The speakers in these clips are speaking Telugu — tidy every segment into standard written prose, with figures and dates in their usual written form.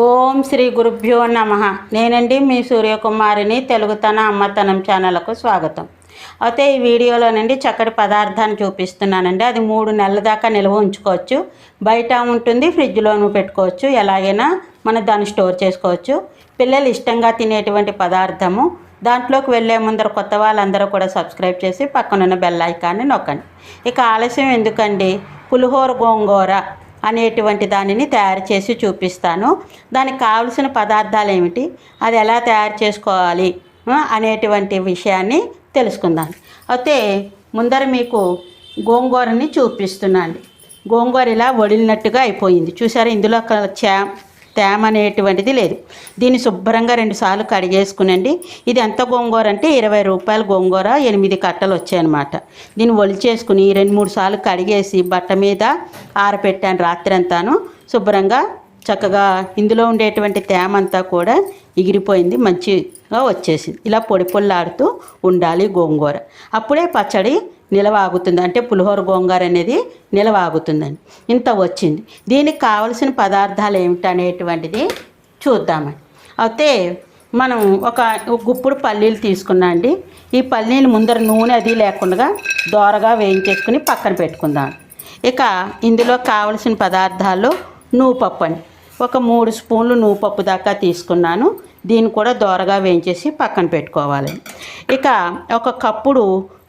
ఓం శ్రీ గురుభ్యో నమః. నేనండి మీ సూర్యకుమారిని. తెలుగుతన అమ్మతనం ఛానల్కు స్వాగతం. అయితే ఈ వీడియోలోనండి చక్కటి పదార్థాన్ని చూపిస్తున్నానండి. అది 3 నెలల దాకా నిల్వ ఉంచుకోవచ్చు. బయట ఉంటుంది, ఫ్రిడ్జ్లోనూ పెట్టుకోవచ్చు. ఎలాగైనా మనం దాన్ని స్టోర్ చేసుకోవచ్చు. పిల్లలు ఇష్టంగా తినేటువంటి పదార్థము. దాంట్లోకి వెళ్ళే ముందర కొత్త వాళ్ళందరూ కూడా సబ్స్క్రైబ్ చేసి పక్కనున్న బెల్ ఐకాన్ని నొక్కండి. ఇక ఆలస్యం ఎందుకండి, పులిహోర గోంగూర అనేటువంటి దానిని తయారు చేసి చూపిస్తాను. దానికి కావలసిన పదార్థాలు ఏమిటి, అది ఎలా తయారు చేసుకోవాలి అనేటువంటి విషయాన్ని తెలుసుకుందాం. అయితే ముందర మీకు గోంగూరని చూపిస్తున్నాను. గోంగూర ఇలా వడిలినట్టుగా అయిపోయింది చూసారా. ఇందులో తేమ అనేటువంటిది లేదు. దీన్ని శుభ్రంగా 2 సార్లు కడిగేసుకునండి. ఇది ఎంత గోంగూర అంటే 20 రూపాయల గోంగూర 8 కట్టలు వచ్చాయన్నమాట. దీన్ని ఒలిచేసుకుని 2-3 సార్లు కడిగేసి బట్ట మీద ఆరపెట్టాను రాత్రి అంతాను. శుభ్రంగా చక్కగా ఇందులో ఉండేటువంటి తేమ అంతా కూడా ఎగిరిపోయింది, మంచిగా వచ్చేసింది. ఇలా పొడి పొల్లాడుతూ ఉండాలి గోంగూర. అప్పుడే పచ్చడి నిలవ ఆగుతుంది, అంటే పులిహోర గోంగూర అనేది నిలవ ఆగుతుందండి. ఇంత వచ్చింది. దీనికి కావలసిన పదార్థాలు ఏమిటనేటువంటిది చూద్దామండి. అయితే మనం ఒక గుప్పుడు పల్లీలు తీసుకున్నా అండి. ఈ పల్లీలు ముందర నూనె అది లేకుండా దోరగా వేయించేసుకుని పక్కన పెట్టుకుందాం. ఇక ఇందులో కావలసిన పదార్థాలు నువ్వుపప్పు అండి. ఒక 3 స్పూన్లు నువ్వుపప్పు దాకా తీసుకున్నాను. దీన్ని కూడా దోరగా వేయించేసి పక్కన పెట్టుకోవాలి. ఇక ఒక కప్పుడు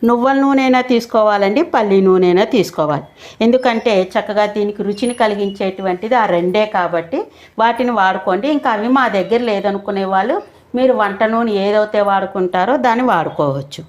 నువ్వుల నూనెైనా తీసుకోవాలండి, పల్లి నూనెైనా తీసుకోవాలి. ఎందుకంటే చక్కగా దీనికి రుచిని కలిగించేటువంటిది ఆ రెండే కాబట్టి వాటిని వాడుకోండి. ఇంకా అవి మా దగ్గర లేదనుకునే వాళ్ళు మీరు వంట నూనె ఏదైతే వాడుకుంటారో దాన్ని వాడుకోవచ్చు.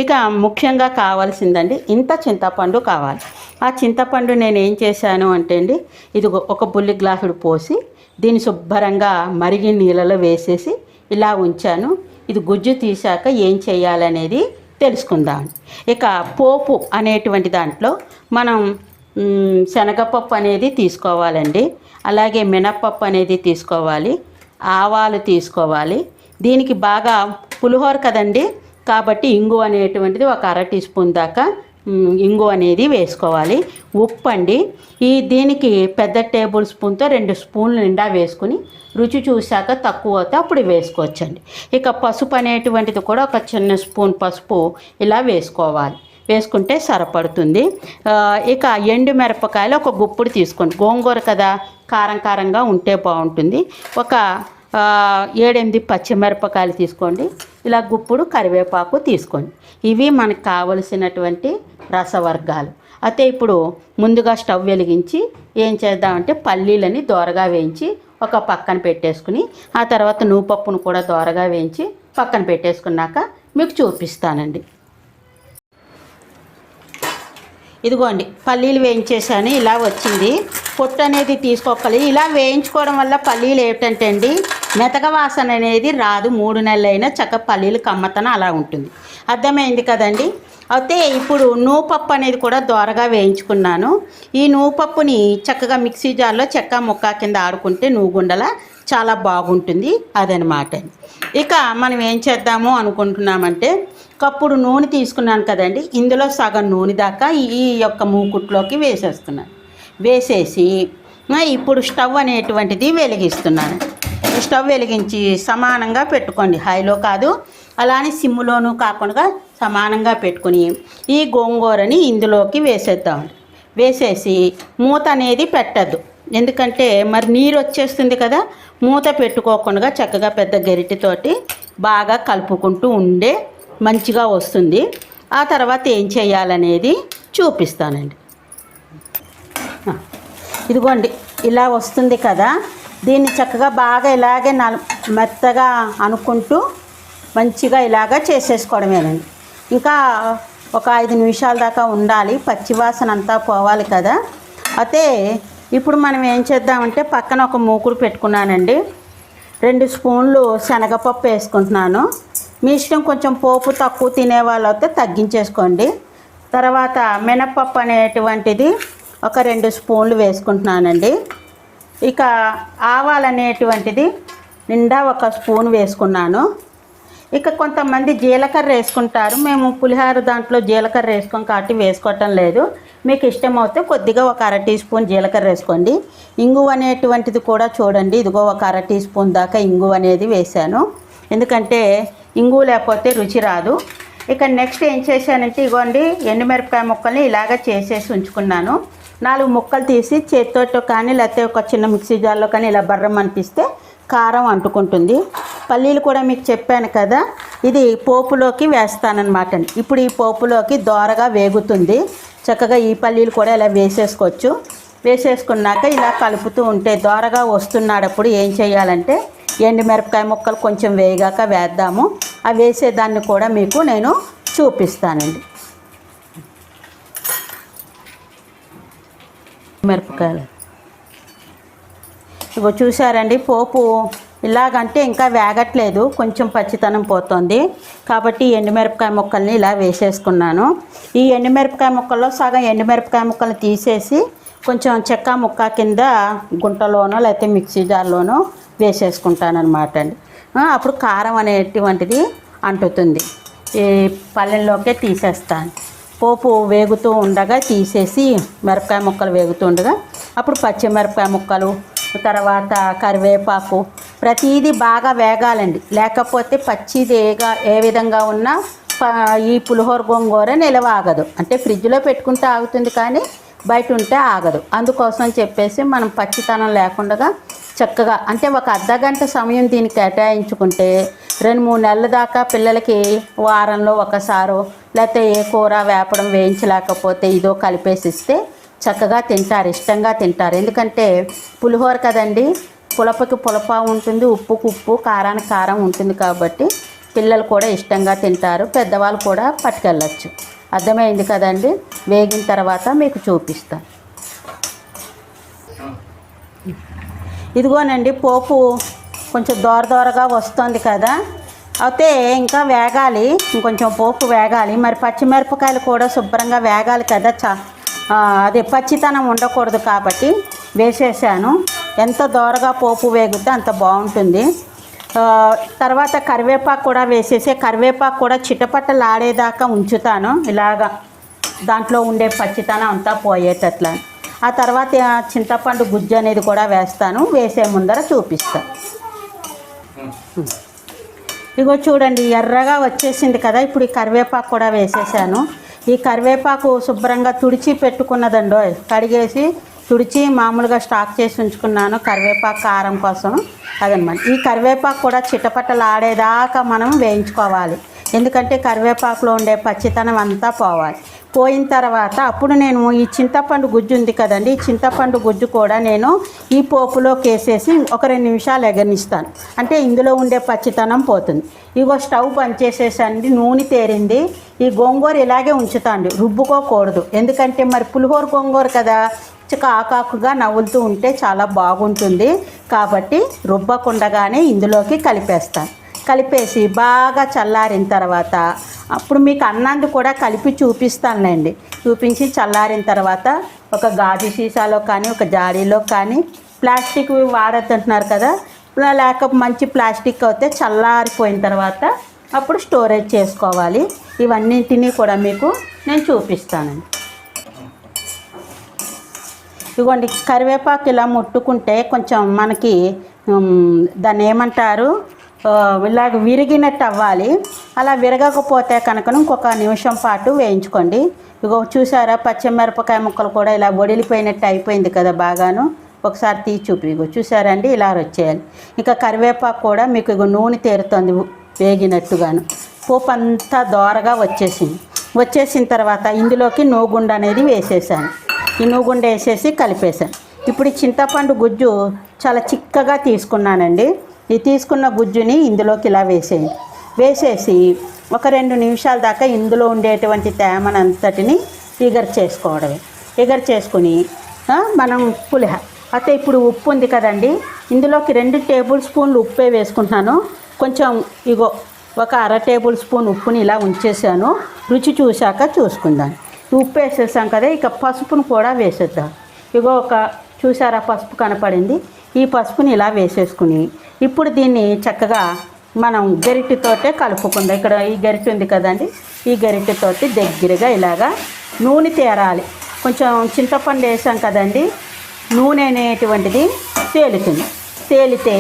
ఇక ముఖ్యంగా కావాల్సిందండి ఇంత చింతపండు కావాలి. ఆ చింతపండు నేను ఏం చేశాను అంటే అండి, ఇది ఒక బుల్లి గ్లాసుడు పోసి దీన్ని శుభ్రంగా మరిగిన నీళ్ళలో వేసేసి ఇలా ఉంచాను. ఇది గుజ్జు తీసాక ఏం చేయాలనేది తెలుసుకుందాం. ఇక పోపు అనేటువంటి దాంట్లో మనం శనగపప్పు అనేది తీసుకోవాలండి, అలాగే మినప్పప్పు అనేది తీసుకోవాలి, ఆవాలు తీసుకోవాలి. దీనికి బాగా పులిహోర కదండి కాబట్టి ఇంగు అనేటువంటిది ఒక 1/2 టీ స్పూన్ దాకా ఇంగు అనేది వేసుకోవాలి. ఉప్పు అండి, దీనికి పెద్ద టేబుల్ స్పూన్తో 2 స్పూన్లు నిండా వేసుకుని రుచి చూశాక తక్కువ అవుతే అప్పుడు వేసుకోవచ్చండి. ఇక పసుపు అనేటువంటిది కూడా ఒక చిన్న స్పూన్ పసుపు ఇలా వేసుకోవాలి, వేసుకుంటే సరిపడుతుంది. ఇక ఎండు మిరపకాయలు ఒక గుప్పుడు తీసుకోండి. గోంగూర కదా కారం కారంగా ఉంటే బాగుంటుంది. ఒక 7-8 పచ్చిమిరపకాయలు తీసుకోండి. ఇలా గుప్పుడు కరివేపాకు తీసుకోండి. ఇవి మనకు కావలసినటువంటి రసవర్గాలు. అయితే ఇప్పుడు ముందుగా స్టవ్ వెలిగించి ఏం చేద్దామంటే పల్లీలని దోరగా వేయించి ఒక పక్కన పెట్టేసుకుని ఆ తర్వాత నువ్వుపప్పును కూడా దోరగా వేయించి పక్కన పెట్టేసుకున్నాక మీకు చూపిస్తానండి. ఇదిగోండి పల్లీలు వేయించేసాను, ఇలా వచ్చింది. పొట్టు అనేది తీసుకోవాలి. ఇలా వేయించుకోవడం వల్ల పల్లీలు ఏమిటంటే అండి మెతక వాసన అనేది రాదు. 3 నెలలైనా చక్కగా పల్లీలు కమ్మతనం అలా ఉంటుంది. అర్థమైంది కదండి. అయితే ఇప్పుడు నువ్వుపప్పు అనేది కూడా దోరగా వేయించుకున్నాను. ఈ నువ్వుపప్పుని చక్కగా మిక్సీ జార్లో చెక్క ముక్క కింద ఆడుకుంటే నువ్వుగుండల చాలా బాగుంటుంది అదనమాట. ఇక మనం ఏం చేద్దాము అనుకుంటున్నామంటే కప్పుడు నూనె తీసుకున్నాను కదండి, ఇందులో సగం నూనె దాకా ఈ యొక్క మూకుట్లోకి వేసేస్తున్నాను. వేసేసి ఇప్పుడు స్టవ్ అనేటువంటిది వెలిగిస్తున్నాను. స్టవ్ వెలిగించి సమానంగా పెట్టుకోండి, హైలో కాదు అలానే సిమ్లోనూ కాకుండా సమానంగా పెట్టుకుని ఈ గోంగూరని ఇందులోకి వేసేద్దామండి. వేసేసి మూత అనేది పెట్టద్దు, ఎందుకంటే మరి నీరు వచ్చేస్తుంది కదా. మూత పెట్టుకోకుండా చక్కగా పెద్ద గరిటెతోటి బాగా కలుపుకుంటూ ఉండే మంచిగా వస్తుంది. ఆ తర్వాత ఏం చేయాలనేది చూపిస్తానండి. ఇదిగోండి ఇలా వస్తుంది కదా, దీన్ని చక్కగా బాగా ఇలాగే మెత్తగా అనుకుంటూ మంచిగా ఇలాగా చేసేసుకోవడమేనండి. ఇంకా ఒక 5 నిమిషాల దాకా ఉండాలి, పచ్చివాసన అంతా పోవాలి కదా. అయితే ఇప్పుడు మనం ఏం చేద్దామంటే పక్కన ఒక మూకుడు పెట్టుకున్నానండి. 2 స్పూన్లు శనగపప్పు వేసుకుంటున్నాను. మీ ఇష్టం, కొంచెం పోపు తక్కువ తినే వాళ్ళైతే తగ్గించేసుకోండి. తర్వాత మినపప్పు అనేటువంటిది ఒక 2 స్పూన్లు వేసుకుంటున్నానండి. ఇక ఆవాలు అనేటువంటిది నిండా 1 స్పూన్ వేసుకున్నాను. ఇక కొంతమంది జీలకర్ర వేసుకుంటారు. మేము పులిహోర దాంట్లో జీలకర్ర వేసుకోం కాబట్టి వేసుకోవటం లేదు. మీకు ఇష్టమైతే కొద్దిగా 1 అర టీ స్పూన్ జీలకర్ర వేసుకోండి. ఇంగువ అనేటువంటిది కూడా చూడండి, ఇదిగో 1 అర టీ స్పూన్ దాకా ఇంగువ అనేది వేసాను. ఎందుకంటే ఇంగువ లేకపోతే రుచి రాదు. ఇక నెక్స్ట్ ఏం చేశానంటే ఇగోండి, ఎండుమిరపకాయ ముక్కల్ని ఇలాగ చేసేసి ఉంచుకున్నాను. 4 ముక్కలు తీసి చేతితో కానీ లేకపోతే ఒక చిన్న మిక్సీ జార్లో కానీ ఇలా బర్రం అనిపిస్తే కారం అంటుకుంటుంది. పల్లీలు కూడా మీకు చెప్పాను కదా, ఇది పోపులోకి వేస్తానన్నమాట. ఇప్పుడు ఈ పోపులోకి దోరగా వేగుతుంది. చక్కగా ఈ పల్లీలు కూడా ఇలా వేసేసుకోవచ్చు. వేసేసుకున్నాక ఇలా కలుపుతూ ఉంటే దోరగా వస్తున్నాడప్పుడు ఏం చేయాలంటే ఎండుమిరపకాయ ముక్కలు కొంచెం వేగాక వేద్దాము. ఆ వేసేదాన్ని కూడా మీకు నేను చూపిస్తానండి. మిరపకాయలు ఇగో చూసారండి, పోపు ఇలాగంటే ఇంకా వేగట్లేదు, కొంచెం పచ్చితనం పోతుంది. కాబట్టి ఎండుమిరపకాయ ముక్కల్ని ఇలా వేసేసుకున్నాను. ఈ ఎండుమిరపకాయ ముక్కల్లో సగం ఎండుమిరపకాయ ముక్కల్ని తీసేసి కొంచెం చెక్క ముక్క కింద గుంటలోనో లేకపోతే మిక్సీ జార్లోనో వేసేసుకుంటాను అనమాట అండి. అప్పుడు కారం అనేటువంటిది అంటుతుంది. ఈ పల్లెల్లోకే తీసేస్తాను. పోపు వేగుతూ ఉండగా తీసేసి మిరపకాయ ముక్కలు వేగుతూ ఉండగా అప్పుడు పచ్చిమిరపకాయ ముక్కలు, తర్వాత కరివేపాకు, ప్రతిదీ బాగా వేగాలండి. లేకపోతే పచ్చిది ఏ విధంగా ఉన్నా ఈ పులిహోర గోంగూర నిలవ ఆగదు. అంటే ఫ్రిడ్జ్లో పెట్టుకుంటే ఆగుతుంది కానీ బయట ఉంటే ఆగదు. అందుకోసం చెప్పేసి మనం పచ్చితనం లేకుండా చక్కగా అంటే 1 అర్ధగంట సమయం దీన్ని కేటాయించుకుంటే 2-3 నెలల దాకా పిల్లలకి వారంలో ఒకసారో లేకపోతే ఏ కూర వేపడం వేయించలేకపోతే ఇదో కలిపేసిస్తే చక్కగా తింటారు, ఇష్టంగా తింటారు. ఎందుకంటే పులిహోర కదండి, పులపకి పులప ఉంటుంది, ఉప్పుకు ఉప్పు, కారానికి కారం ఉంటుంది. కాబట్టి పిల్లలు కూడా ఇష్టంగా తింటారు, పెద్దవాళ్ళు కూడా పట్టుకెళ్ళచ్చు. అర్థమైంది కదండి. వేగిన తర్వాత మీకు చూపిస్తాను. ఇదిగోనండి, పోపు కొంచెం దోరగా వస్తుంది కదా, అయితే ఇంకా వేగాలి, ఇంకొంచెం పోపు వేగాలి. మరి పచ్చిమిరపకాయలు కూడా శుభ్రంగా వేగాలి కదా, అదే పచ్చితనం ఉండకూడదు కాబట్టి వేసేసాను. ఎంత దోరగా పోపు వేగితే అంత బాగుంటుంది. తర్వాత కరివేపాకు కూడా వేసేసి కరివేపాకు కూడా చిటపటలాడేదాకా ఉంచుతాను. ఇలాగా దాంట్లో ఉండే పచ్చితనం అంతా పోయేటట్లా. ఆ తర్వాత చింతపండు గుజ్జు అనేది కూడా వేస్తాను. వేసే ముందర చూపిస్తాను. ఇగో చూడండి, ఎర్రగా వచ్చేసింది కదా. ఇప్పుడు ఈ కరివేపాకు కూడా వేసేసాను. ఈ కరివేపాకు శుభ్రంగా తుడిచి పెట్టుకున్నదండో, కడిగేసి తుడిచి మామూలుగా స్టాక్ చేసి ఉంచుకున్నాను కరివేపాకు కారం కోసం. అదనమాట. ఈ కరివేపాకు కూడా చిటపటలాడేదాకా మనం వేయించుకోవాలి. ఎందుకంటే కరివేపాకులో ఉండే పచ్చితనం అంతా పోవాలి. పోయిన తర్వాత అప్పుడు నేను ఈ చింతపండు గుజ్జు ఉంది కదండి, ఈ చింతపండు గుజ్జు కూడా నేను ఈ పోపులోకి వేసేసి ఒక 2 నిమిషాలు ఎగనిస్తాను. అంటే ఇందులో ఉండే పచ్చితనం పోతుంది. ఇగో స్టవ్ బంద్ చేసేసండి, నూనె తేరింది. ఈ గోంగూర ఇలాగే ఉంచుతాండి, రుబ్బుకోకూడదు. ఎందుకంటే మరి పులిహోర గోంగూర కదా, ఆకాకుగా నవ్వులుతూ ఉంటే చాలా బాగుంటుంది. కాబట్టి రుబ్బకుండగానే ఇందులోకి కలిపేస్తాను. కలిపేసి బాగా చల్లారిన తర్వాత అప్పుడు మీకు అన్నాన్ని కూడా కలిపి చూపిస్తానులేండి. చూపించి చల్లారిన తర్వాత ఒక గాజు సీసాలో కానీ ఒక జాడీలో కానీ, ప్లాస్టిక్ వాడద్దంటున్నారు కదా, లేక మంచి ప్లాస్టిక్ అయితే చల్లారిపోయిన తర్వాత అప్పుడు స్టోరేజ్ చేసుకోవాలి. ఇవన్నింటినీ కూడా మీకు నేను చూపిస్తానండి. ఇదిగోండి, కరివేపాకు ఇలా ముట్టుకుంటే కొంచెం మనకి దాన్ని ఏమంటారు, ఇలాగ విరిగినట్టు అవ్వాలి. అలా విరగకపోతే కనుక ఇంకొక నిమిషం పాటు వేయించుకోండి. ఇగో చూసారా, పచ్చిమిరపకాయ ముక్కలు కూడా ఇలా వడిలిపోయినట్టు అయిపోయింది కదా బాగాను. ఒకసారి తీసి చూపి, ఇగో చూసారండి, ఇలా వచ్చేయాలి. ఇంకా కరివేపాకు కూడా మీకు ఇగో నూనె తేరుతుంది వేగినట్టుగాను. పోపు అంతా దోరగా వచ్చేసిన తర్వాత ఇందులోకి నూగుండ అనేది వేసేసాను. ఈ నూగుండ వేసేసి కలిపేసాను. ఇప్పుడు ఈ చింతపండు గుజ్జు చాలా చిక్కగా తీసుకున్నానండి. ఈ తీసుకున్న గుజ్జుని ఇందులోకి ఇలా వేసేసి ఒక 2 నిమిషాల దాకా ఇందులో ఉండేటువంటి తేమనంతటిని ఎగర్ చేసుకోవడమే. ఎగర్ చేసుకుని మనం పులిహోర. అయితే ఇప్పుడు ఉప్పు ఉంది కదండి, ఇందులోకి 2 టేబుల్ స్పూన్లు ఉప్పే వేసుకుంటున్నాను. కొంచెం ఇగో ఒక అర టేబుల్ స్పూన్ ఉప్పుని ఇలా ఉంచేసాను. రుచి చూశాక చూసుకుందాం. ఉప్పు వేసేసాం కదా, ఇక పసుపును కూడా వేసేద్దాం. ఇగో చూసారా పసుపు కనపడింది. ఈ పసుపుని ఇలా వేసేసుకుని ఇప్పుడు దీన్ని చక్కగా మనం గరిటెతోటే కలుపుకుందాం. ఇక్కడ ఈ గరిటె ఉంది కదండి, ఈ గరిటెతోటి దగ్గరగా ఇలాగా నూనె తేరాలి. కొంచెం చింతపండు వేసాం కదండి, నూనె అనేటువంటిది తేలుతుంది. తేలితే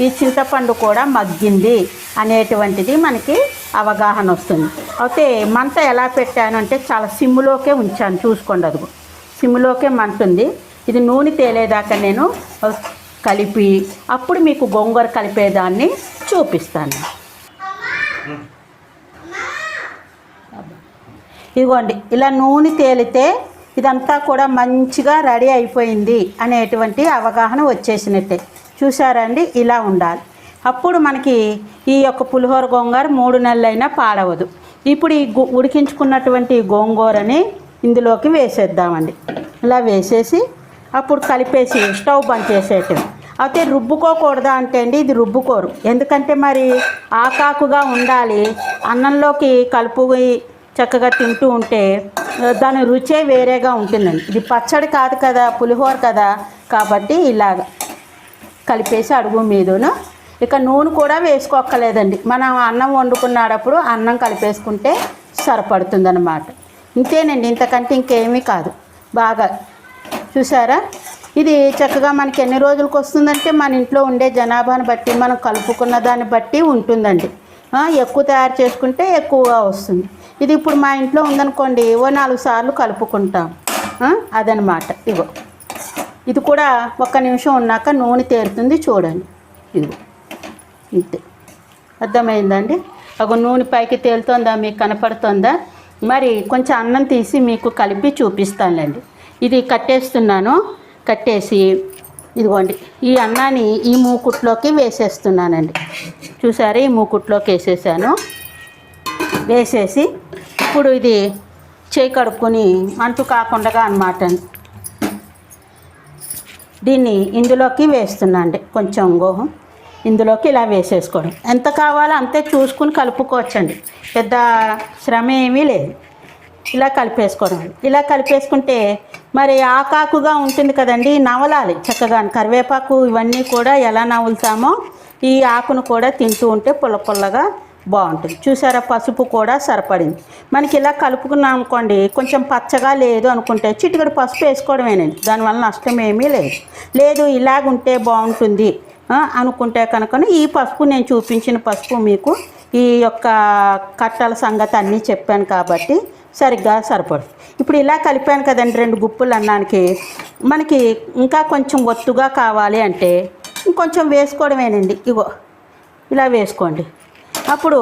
ఈ చింతపండు కూడా మగ్గింది అనేటువంటిది మనకి అవగాహన వస్తుంది. అయితే మంట ఎలా పెట్టాను అంటే చాలా సిమ్లోకే ఉంచాను, చూసుకోండి. అదిగో సిమ్లోకే మంట ఉంది. ఇది నూనె తేలేదాకా నేను కలిపి అప్పుడు మీకు గోంగూర కలిపేదాన్ని చూపిస్తాను. ఇదిగోండి, ఇలా నూనె తేలితే ఇదంతా కూడా మంచిగా రెడీ అయిపోయింది అనేటువంటి అవగాహన వచ్చేసినట్టే. చూసారండి, ఇలా ఉండాలి. అప్పుడు మనకి ఈ యొక్క పులిహోర గోంగూర 3 నెలలైనా పాడవదు. ఇప్పుడు ఈ ఉడికించుకున్నటువంటి గోంగూరని ఇందులోకి వేసేద్దామండి. ఇలా వేసేసి అప్పుడు కలిపేసి స్టవ్ బంద్ చేసేయటం. అయితే రుబ్బుకోకూడదా అంటే అండి, ఇది రుబ్బుకోరు. ఎందుకంటే మరి ఆకాకుగా ఉండాలి. అన్నంలోకి కలుపుకొని చక్కగా తింటూ ఉంటే దాని రుచే వేరేగా ఉంటుందండి. ఇది పచ్చడి కాదు కదా, పులిహోర కదా, కాబట్టి ఇలాగ కలిపేసి అడుగు మీదను. ఇక నూనె కూడా వేసుకోక్కర్లేదండి. మనం అన్నం వండుకున్నప్పుడు అన్నం కలిపేసుకుంటే సరిపడుతుందన్నమాట. ఇంతేనండి, ఇంతకంటే ఇంకేమీ కాదు. బాగా చూసారా, ఇది చక్కగా మనకి ఎన్ని రోజులకు వస్తుందంటే మన ఇంట్లో ఉండే జనాభాను బట్టి మనం కలుపుకున్న దాన్ని బట్టి ఉంటుందండి. ఎక్కువ తయారు చేసుకుంటే ఎక్కువగా వస్తుంది. ఇది ఇప్పుడు మా ఇంట్లో ఉందనుకోండి, ఓ 4 సార్లు కలుపుకుంటాం. అదనమాట. ఇగో ఇది కూడా 1 నిమిషం ఉన్నాక నూనె తేరుతుంది, చూడండి. ఇదిగో ఇంతే, అర్థమైందండి. ఒక నూనె పైకి తేలుతుందా, మీకు కనపడుతుందా? మరి కొంచెం అన్నం తీసి మీకు కలిపి చూపిస్తానులేండి. ఇది కట్టేస్తున్నాను. కట్టేసి ఇదిగోండి ఈ అన్నాన్ని ఈ మూకుట్లోకి వేసేస్తున్నానండి. చూసారా, ఈ మూకుట్లోకి వేసేసాను. వేసేసి ఇప్పుడు ఇది చేయి కడుక్కొని అంటు కాకుండా అన్నమాట దీన్ని ఇందులోకి వేస్తున్నాండి. కొంచెం గోహం ఇందులోకి ఇలా వేసేసుకోవడం. ఎంత కావాలో అంతే చూసుకుని కలుపుకోవచ్చండి, పెద్ద శ్రమ ఏమీ లేదు. ఇలా కలిపేసుకోవడం. ఇలా కలిపేసుకుంటే మరి ఆకాకుగా ఉంటుంది కదండి, నవలాలి చక్కగా. కరివేపాకు ఇవన్నీ కూడా ఎలా నవ్వులుతామో ఈ ఆకును కూడా తింటూ ఉంటే పుల్ల పుల్లగా బాగుంటుంది. చూసారా, పసుపు కూడా సరిపడింది మనకి. ఇలా కలుపుకున్నాం అనుకోండి, కొంచెం పచ్చగా లేదు అనుకుంటే చిటికెడు పసుపు వేసుకోవడమేనండి, దానివల్ల నష్టం ఏమీ లేదు. లేదు ఇలాగుంటే బాగుంటుంది అనుకుంటే కనుక ఈ పసుపు, నేను చూపించిన పసుపు మీకు ఈ యొక్క కట్టల సంగతి అన్నీ చెప్పాను కాబట్టి సరిగ్గా సరిపడు. ఇప్పుడు ఇలా కలిపాను కదండి 2 గుప్పులు అన్నానికి. మనకి ఇంకా కొంచెం ఒత్తుగా కావాలి అంటే ఇంకొంచెం వేసుకోవడమేనండి. ఇగో ఇలా వేసుకోండి. అప్పుడు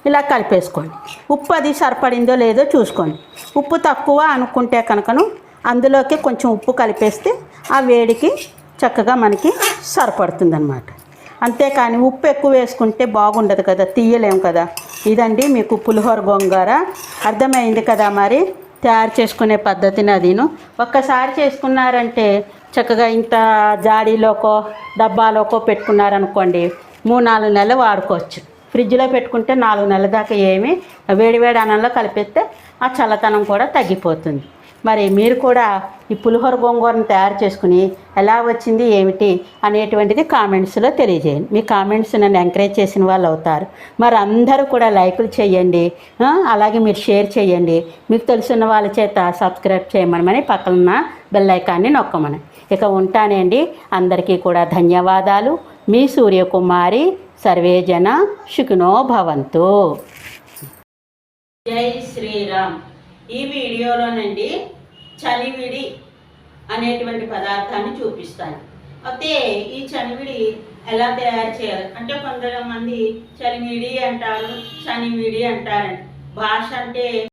ఇలా కలిపేసుకోండి. ఉప్పు అది సరిపడిందో లేదో చూసుకోండి. ఉప్పు తక్కువ అనుకుంటే కనుకను అందులోకి కొంచెం ఉప్పు కలిపేస్తే ఆ వేడికి చక్కగా మనకి సరిపడుతుందన్నమాట. అంతేకాని ఉప్పు ఎక్కువ వేసుకుంటే బాగుండదు కదా, తీయలేము కదా. ఇదండి మీకు పులిహోర గోంగూర. అర్థమైంది కదా మరి తయారు చేసుకునే పద్ధతిని. అదిను ఒక్కసారి చేసుకున్నారంటే చక్కగా ఇంత జాడీలోకో డబ్బాలోకో పెట్టుకున్నారనుకోండి, 3-4 నెలలు వాడుకోవచ్చు. ఫ్రిడ్జ్లో పెట్టుకుంటే 4 నెలల దాకా ఏమి వేడివేడి అన్నంలో కలిపేస్తే ఆ చల్లతనం కూడా తగ్గిపోతుంది. మరి మీరు కూడా ఈ పులిహోర గోంగూరను తయారు చేసుకుని ఎలా వచ్చింది ఏమిటి అనేటువంటిది కామెంట్స్లో తెలియజేయండి. మీ కామెంట్స్ నన్ను ఎంకరేజ్ చేసిన వాళ్ళు అవుతారు. మరి అందరూ కూడా లైకులు చేయండి, అలాగే మీరు షేర్ చేయండి. మీకు తెలుసున్న వాళ్ళ చేత సబ్స్క్రైబ్ చేయమని పక్కన బెల్ ఐకాన్ని నొక్కమని. ఇక ఉంటానండి. అందరికీ కూడా ధన్యవాదాలు. మీ సూర్యకుమారి. సర్వేజన సుఖినో భవంతు. జై శ్రీరామ్. ఈ వీడియోలోనండి చలివిడి అనేటువంటి పదార్థాన్ని చూపిస్తాను. అయితే ఈ చలివిడి ఎలా తయారు చేయాలి అంటే, కొంతమంది చలివిడి అంటారు, చనివిడి అంటారండి. భాష అంటే